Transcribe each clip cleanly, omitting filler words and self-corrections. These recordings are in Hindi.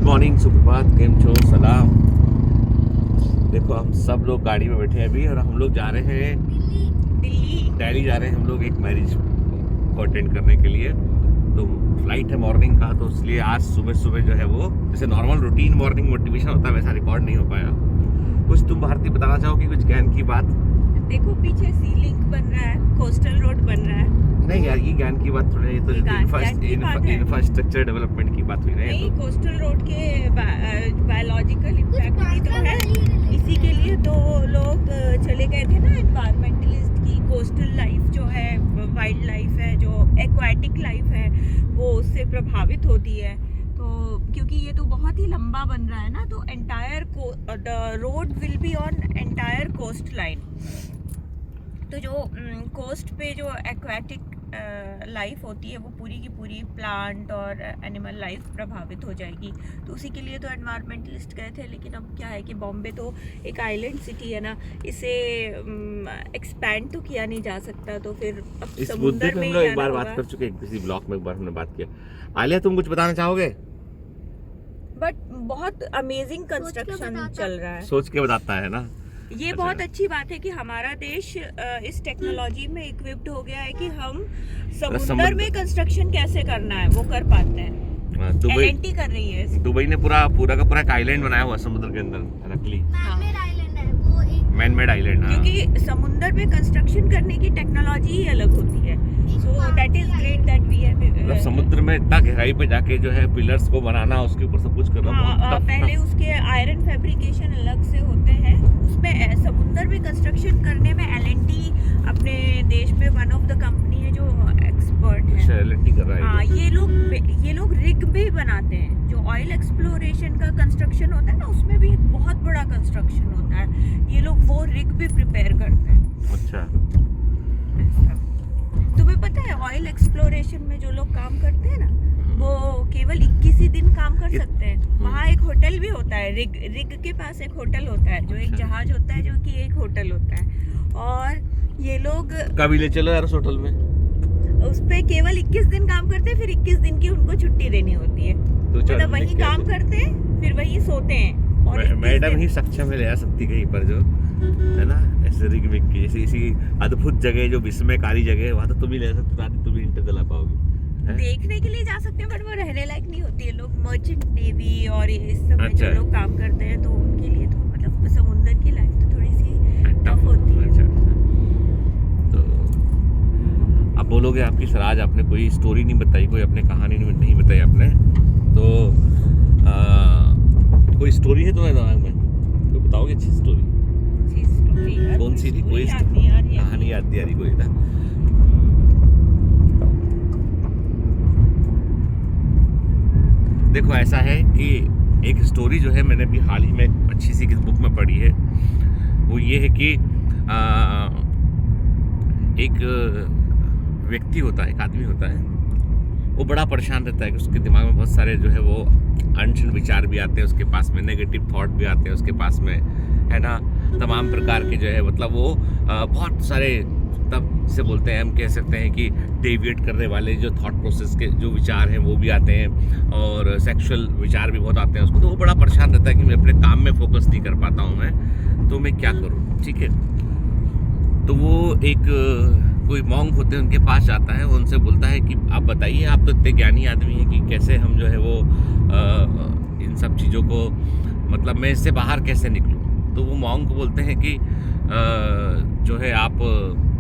मॉर्निंग, सुप्रभात, केम छो, सलाम। देखो हम सब लोग गाड़ी में बैठे हैं अभी और हम लोग जा रहे हैं दिल्ली जा रहे हैं हम लोग एक मैरिज को अटेंड करने के लिए। तो फ्लाइट है मॉर्निंग का, तो इसलिए आज सुबह सुबह जो है वो जैसे नॉर्मल रूटीन मॉर्निंग मोटिवेशन होता है वैसा रिकॉर्ड नहीं हो पाया। कुछ तुम भारती बताना चाहोगी, कुछ ज्ञान की बात? देखो पीछे सी लिंक बन रहा है, कोस्टल रोड बन रहा है। नहीं यार, ये ज्ञान की बात थोड़ी, ये तो इंफ्रास्ट्रक्चर डेवलपमेंट की बात हुई नहीं, कोस्टल रोड के बायोलॉजिकल इम्पैक्ट भी तो है। इसी के लिए तो लोग चले गए थे ना, एनवायरमेंटलिस्ट की। कोस्टल लाइफ जो है, वाइल्ड लाइफ है, जो एक्वाटिक लाइफ है, वो उससे प्रभावित होती है। तो क्योंकि ये तो बहुत ही लंबा बन रहा है ना, तो entire the road will be on entire coast line. तो जो कोस्ट पे जो एक्वाटिक लाइफ होती है वो पूरी की पूरी प्लांट और एनिमल लाइफ प्रभावित हो जाएगी। तो उसी के लिए तो एनवायरमेंटलिस्ट गए थे। लेकिन अब क्या है कि बॉम्बे तो एक आइलैंड सिटी है ना, इसे एक्सपैंड तो किया नहीं जा सकता। तो फिर अब इस समुद्र मुद्दे पे में हम ही लोग एक जाना बार होगा। बात कर चुके हैं, किसी ब्लॉग में एक बार हमने बात किया। आलिया, तुम कुछ बताना चाहोगे? बट बहुत अमेजिंग कंस्ट्रक्शन चल रहा है। सोच के बताता है ना। ये बहुत अच्छी बात है कि हमारा देश इस टेक्नोलॉजी में इक्विप्ड हो गया है कि हम समुद्र में कंस्ट्रक्शन कैसे करना है वो कर पाते हैं। दुबई एलएनटी कर रही है। दुबई ने पूरा का पूरा एक आइलैंड बनाया हुआ है समुद्र के अंदर, रखली मैन मेड आइलैंड। क्योंकि समुद्र में कंस्ट्रक्शन करने की टेक्नोलॉजी ही अलग होती है। So that is great that we have. मतलब समुद्र में इतना गहराई पे जाके जो है पिलर्स को बनाना, उसके ऊपर सब कुछ करना बहुत टफ पहले उसके आयरन फैब्रिकेशन अलग से होते हैं। उसमें समुद्र में कंस्ट्रक्शन करने में एलएनटी अपने देश में वन ऑफ द कंपनी है जो एक्सपर्ट है। एलएनटी कर रहा है। हाँ, ये लोग रिग भी बनाते हैं। जो ऑयल एक्सप्लोरेशन का कंस्ट्रक्शन होता है ना, उसमें भी एक बहुत बड़ा कंस्ट्रक्शन होता है। ये लोग वो रिग भी प्रिपेयर करते हैं। अच्छा, तुम्हें पता है ऑयल एक्सप्लोरेशन में जो लोग काम करते हैं ना, वो केवल 21 ही दिन काम कर सकते हैं। वहाँ एक होटल भी होता है, रिग के पास एक होटल होता है, जो एक जहाज होता है, जो कि एक होटल होता है। और ये लोग कभी ले चलो यार उस होटल में। उस पे केवल 21 दिन काम करते हैं, फिर 21 दिन की उनको छुट्टी देनी होती है। मतलब वही काम करते हैं, फिर वही सोते हैं। और मैडम ही सक्षम है ले आ सकती कहीं पर, जो है ना, ऐसे रिग विग की जैसे इसी अद्भुत जगह जो विस्मयकारी जगह है, वहाँ तो तुम ही ले सकते हो, तुम ही इंटर दिला पाओगे। देखने के लिए जा सकते हैं, बट वो रहने लायक नहीं होती है। लोग मर्चेंट नेवी और इस सब में जो लोग काम करते हैं, तो उनके लिए तो मतलब समुद्र की लाइफ तो थोड़ी सी टफ होती है। तो आप बोलोगे आपकी सराज, आपने कोई स्टोरी नहीं बताई, कोई अपने कहानी नहीं बताई आपने, तो कोई स्टोरी है तुम्हारे दिमाग में? तो बताओगे अच्छी स्टोरी। कौन सी थी? कोई कहानी याद नहीं आ रही कोई ना? देखो ऐसा है कि एक स्टोरी जो है मैंने भी हाल ही में एक अच्छी सी बुक में पढ़ी है। वो ये है कि एक व्यक्ति होता है, एक आदमी होता है, वो बड़ा परेशान रहता है कि उसके दिमाग में बहुत सारे जो है वो अनशन विचार भी आते हैं, उसके पास में नेगेटिव थॉट भी आते हैं, उसके पास में है ना तमाम प्रकार के जो है मतलब वो बहुत सारे, तब से बोलते हैं, हम कह सकते हैं कि डेविएट करने वाले जो थॉट प्रोसेस के जो विचार हैं वो भी आते हैं, और सेक्सुअल विचार भी बहुत आते हैं उसको। तो वो बड़ा परेशान रहता है कि मैं अपने काम में फोकस नहीं कर पाता हूँ मैं, तो मैं क्या करूँ, ठीक है। तो वो एक कोई मॉन्क होते हैं, उनके पास जाता है, वो उनसे बोलता है कि आप बताइए, आप तो इतने ज्ञानी आदमी हैं कि कैसे हम जो है वो इन सब चीज़ों को, मतलब मैं इससे बाहर कैसे निकलूँ। तो वो मॉन्क को बोलते हैं कि जो है आप,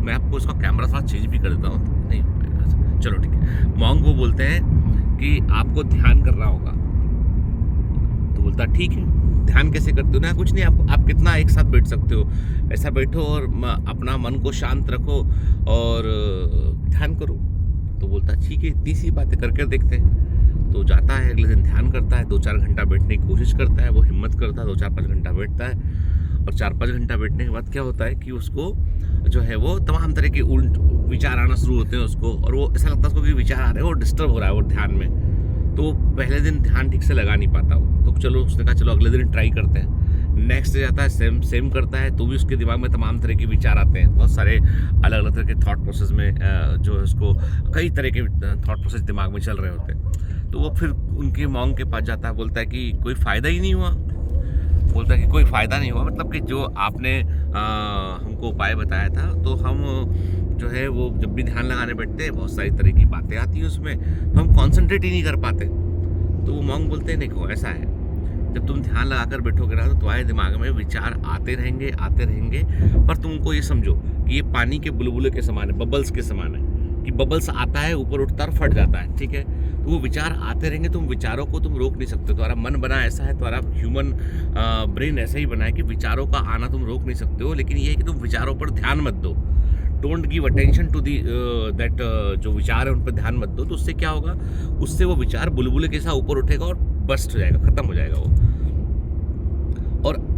मैं आपको उसका कैमरा थोड़ा चेंज भी कर देता हूँ, नहीं चलो ठीक है। मॉन्क वो बोलते हैं कि आपको ध्यान करना होगा। तो बोलता ठीक है, ध्यान कैसे करते हो? ना कुछ नहीं, आप कितना एक साथ बैठ सकते हो, ऐसा बैठो और अपना मन को शांत रखो और ध्यान करो। तो बोलता ठीक है, इतनी सी बातें करके देखते हैं। तो जाता है, अगले दिन ध्यान करता है, 2-4 घंटा बैठने की कोशिश करता है, वो हिम्मत करता है, 2-4-5 घंटा बैठता है। और 4-5 घंटा बैठने के बाद क्या होता है कि उसको जो है वो तमाम तरह के उल्ट विचार आना शुरू होते हैं उसको, और वो ऐसा लगता है उसको कि विचार आ रहे हैं, वो डिस्टर्ब हो रहा है वो ध्यान में। तो पहले दिन ध्यान ठीक से लगा नहीं पाता वो। तो चलो उसने कहा चलो अगले दिन ट्राई करते हैं। नेक्स्ट जाता है, सेम करता है, तो भी उसके दिमाग में तमाम तरह के विचार आते हैं, बहुत सारे अलग अलग तरह के थॉट प्रोसेस में जो है उसको कई तरह के थॉट प्रोसेस दिमाग में चल रहे होते हैं। तो वो फिर उनके मॉन्ग के पास जाता है, बोलता है कि कोई फ़ायदा ही नहीं हुआ। बोलता है कि कोई फ़ायदा नहीं हुआ, मतलब कि जो आपने हमको उपाय बताया था, तो हम जो है वो जब भी ध्यान लगाने बैठते हैं बहुत सारी तरह की बातें आती हैं उसमें, तो हम कॉन्सेंट्रेट ही नहीं कर पाते। तो वो मॉन्ग बोलते हैं देखो ऐसा है, जब तुम ध्यान लगाकर बैठोगे ना तो तुम्हारे दिमाग में विचार आते रहेंगे, पर तुम उनको ये समझो कि ये पानी के बुलबुले के समान है, बबल्स के समान है, कि बबल्स आता है, ऊपर उठता है और फट जाता है, ठीक है। तो वो विचार आते रहेंगे, तुम विचारों को तुम रोक नहीं सकते। तुम्हारा मन बना ऐसा है, तुम्हारा ह्यूमन ब्रेन ऐसा ही बना है कि विचारों का आना तुम रोक नहीं सकते हो, लेकिन ये है कि तुम विचारों पर ध्यान मत दो। Don't give attention to the that, जो विचार है उन पर ध्यान मत दो। तो उससे क्या होगा, उससे वो विचार बुलबुले के साथ ऊपर उठेगा और बस्ट हो जाएगा, खत्म हो जाएगा वो। और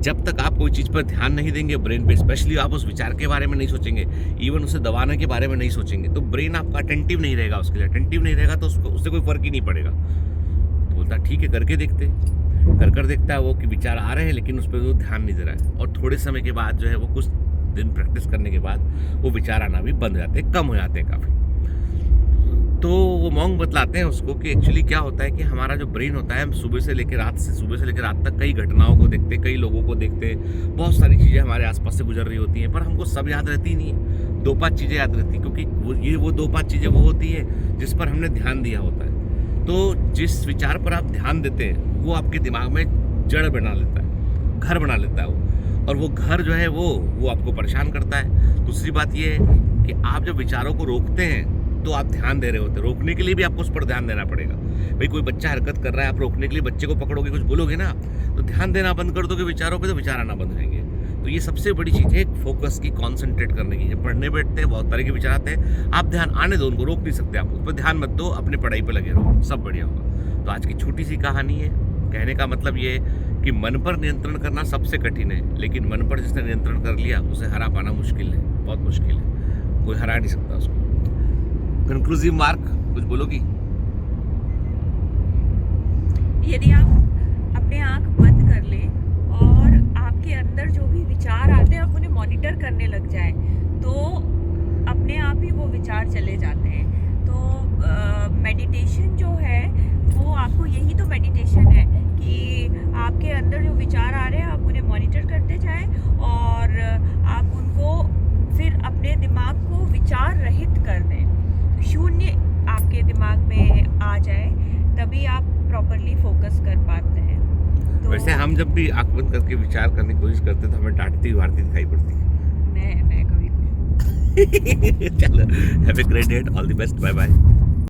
जब तक आप कोई चीज़ पर ध्यान नहीं देंगे ब्रेन पे, स्पेशली आप उस विचार के बारे में नहीं सोचेंगे, इवन उसे दबाने के बारे में नहीं सोचेंगे, तो ब्रेन आपका अटेंटिव नहीं रहेगा उसके लिए। अटेंटिव नहीं रहेगा तो उससे कोई फर्क ही नहीं पड़ेगा। तो बोलता ठीक है, करके देखते। कर देखता है वो कि विचार आ रहे हैं, लेकिन उस पर वो ध्यान नहीं दे रहा है। और थोड़े समय के बाद जो है वो, कुछ दिन प्रैक्टिस करने के बाद वो विचार आना भी बंद हो जाते हैं, कम हो जाते हैं काफ़ी। तो वो मॉन्ग बतलाते हैं उसको कि एक्चुअली क्या होता है कि हमारा जो ब्रेन होता है, हम सुबह से लेकर रात तक कई घटनाओं को देखते, कई लोगों को देखते, बहुत सारी चीज़ें हमारे आसपास से गुजर रही होती हैं, पर हमको सब याद रहती नहीं है। 2-5 चीज़ें याद रहती, क्योंकि वो 2-5 चीज़ें वो होती हैं जिस पर हमने ध्यान दिया होता है। तो जिस विचार पर आप ध्यान देते हैं वो आपके दिमाग में जड़ बना लेता है, घर बना लेता है वो, और वो घर जो है वो आपको परेशान करता है। दूसरी बात ये है कि आप जब विचारों को रोकते हैं तो आप ध्यान दे रहे होते हैं। रोकने के लिए भी आपको उस पर ध्यान देना पड़ेगा। भाई कोई बच्चा हरकत कर रहा है, आप रोकने के लिए बच्चे को पकड़ोगे, कुछ बोलोगे ना, तो ध्यान देना बंद कर दोगे विचारों पे, तो विचार आना बंद हो जाएंगे। तो ये सबसे बड़ी चीज़ है फोकस की, कॉन्सेंट्रेट करने की। जब पढ़ने बैठते हैं बहुत तरह के विचार आते हैं, आप ध्यान आने दो, उनको रोक नहीं सकते। आप उस पर ध्यान मत दो, अपने पढ़ाई पर लगे रहो, सब बढ़िया होगा। तो आज की छोटी सी कहानी है, कहने का मतलब ये है कि मन पर नियंत्रण करना सबसे कठिन है, लेकिन मन पर जिसने नियंत्रण कर लिया उसे हरा पाना मुश्किल है, बहुत मुश्किल है, कोई हरा नहीं सकता उसको। कंक्लूसिव मार्क, कुछ बोलोगी? यदि आप अपने आंख बंद कर ले और आपके अंदर जो भी विचार आते हैं आप उन्हें मॉनिटर करने लग जाए, तो अपने आप ही वो विचार चले जाते हैं। तो मेडिटेशन जो है वो आपको, यही तो मेडिटेशन है कि आपके अंदर जो विचार आ रहे हैं आप उन्हें मॉनिटर करते जाएं और आप उनको फिर अपने दिमाग को विचार रहित कर दें, शून्य आपके दिमाग में आ जाए, तभी आप प्रॉपरली फोकस कर पाते हैं। तो वैसे हम जब भी आंख बंद करके विचार करने की कोशिश करते हैं तो हमें डांटती वारती दिखाई पड़ती है। मैं कभी चलो, have a great day, all the best, bye bye.